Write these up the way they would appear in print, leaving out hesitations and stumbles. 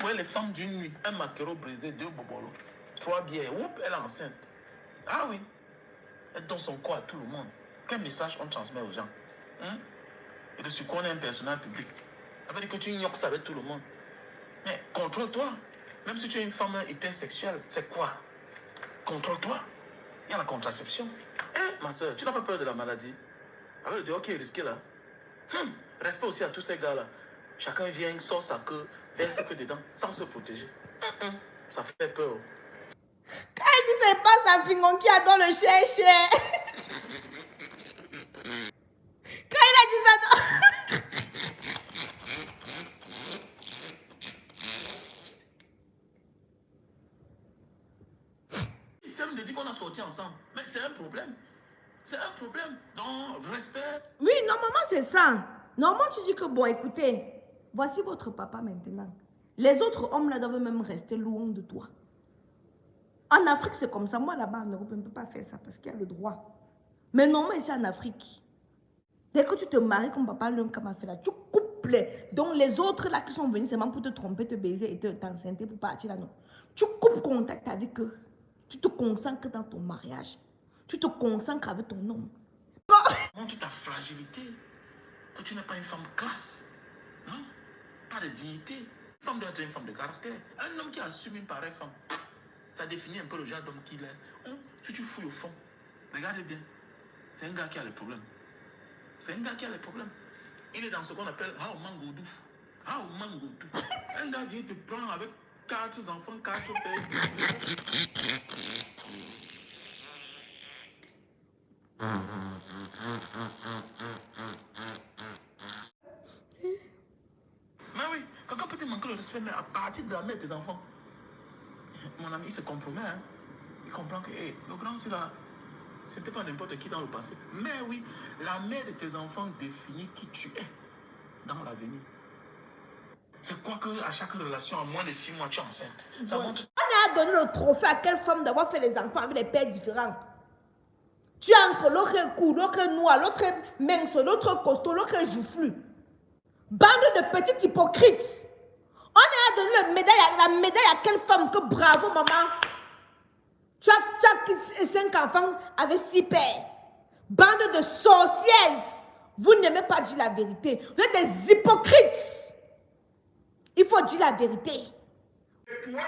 voyez les femmes d'une nuit, un maquereau brisé, 2 bobolos, 3 bières, oups, elle est enceinte. Ah oui, elle donne son corps à tout le monde. Quel message on transmet aux gens? Et de ce qu'on est un personnage public. Ça veut dire que tu ignores ça avec tout le monde. Mais contrôle-toi. Même si tu es une femme hypersexuelle, c'est quoi? Contrôle-toi. Il y a la contraception. Ma soeur, tu n'as pas peur de la maladie? Elle va dire, ok, risqué là. Respect aussi à tous ces gars-là. Chacun vient, sort sa queue, verse que dedans, sans se protéger. Ça fait peur. Quand il dit c'est pas sa fingon qui adore le cher. Quand il a dit ça... Il me dit qu'on a sorti ensemble. Mais c'est un problème. C'est un problème. Donc, respect. Oui, normalement c'est ça. Normalement tu dis que bon, écoutez, voici votre papa maintenant. Les autres hommes là doivent même rester loin de toi. En Afrique c'est comme ça. Moi là-bas en Europe, je ne peux pas faire ça parce qu'il y a le droit. Mais non, mais c'est en Afrique. Dès que tu te maries comme papa l'un comme a fait là, tu coupes les. Donc les autres là qui sont venus seulement pour te tromper, te baiser et t'enceinte pour partir là, non. Tu coupes contact avec eux. Tu te concentres dans ton mariage. Tu te concentres avec ton homme. Montre ta fragilité. Que tu n'es pas une femme classe. Non? Pas de dignité. Une femme doit être une femme de caractère. Un homme qui assume une pareille femme, ça définit un peu le genre d'homme qu'il est. Si tu fouilles au fond, regardez bien. C'est un gars qui a les problèmes. C'est un gars qui a les problèmes. Il est dans ce qu'on appelle Mangoudou. Mangoudou. Un gars vient te prendre avec 4 enfants, 4 pères. Mais oui, quelqu'un peut te manquer le respect, mais à partir de la mère de tes enfants, mon ami, il se compromet. Hein. Il comprend que le grand, c'est là. C'était pas n'importe qui dans le passé. Mais oui, la mère de tes enfants définit qui tu es dans l'avenir. C'est quoi que à chaque relation, en moins de 6 mois, tu es enceinte. Ça montre... On a donné le trophée à quelle femme d'avoir fait des enfants avec des pères différents. Tu as entre l'autre est court, l'autre est noir, l'autre est mince, l'autre est costaud, l'autre est joufflu. Bande de petits hypocrites. On a donné la médaille à quelle femme que bravo maman. Tu as 5 enfants avec 6 pères. Bande de sorcières. Vous n'aimez pas dire la vérité. Vous êtes des hypocrites. Il faut dire la vérité. Et toi,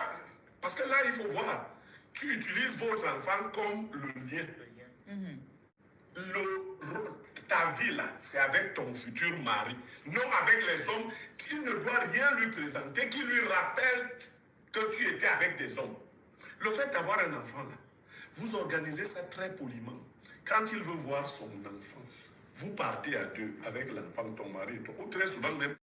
parce que là, il faut voir. Tu utilises votre enfant comme le lien. Ta vie là, c'est avec ton futur mari, non avec les hommes. Tu ne dois rien lui présenter qui lui rappelle que tu étais avec des hommes. Le fait d'avoir un enfant là, vous organisez ça très poliment. Quand il veut voir son enfant, vous partez à 2 avec l'enfant, ton mari, ou très souvent même.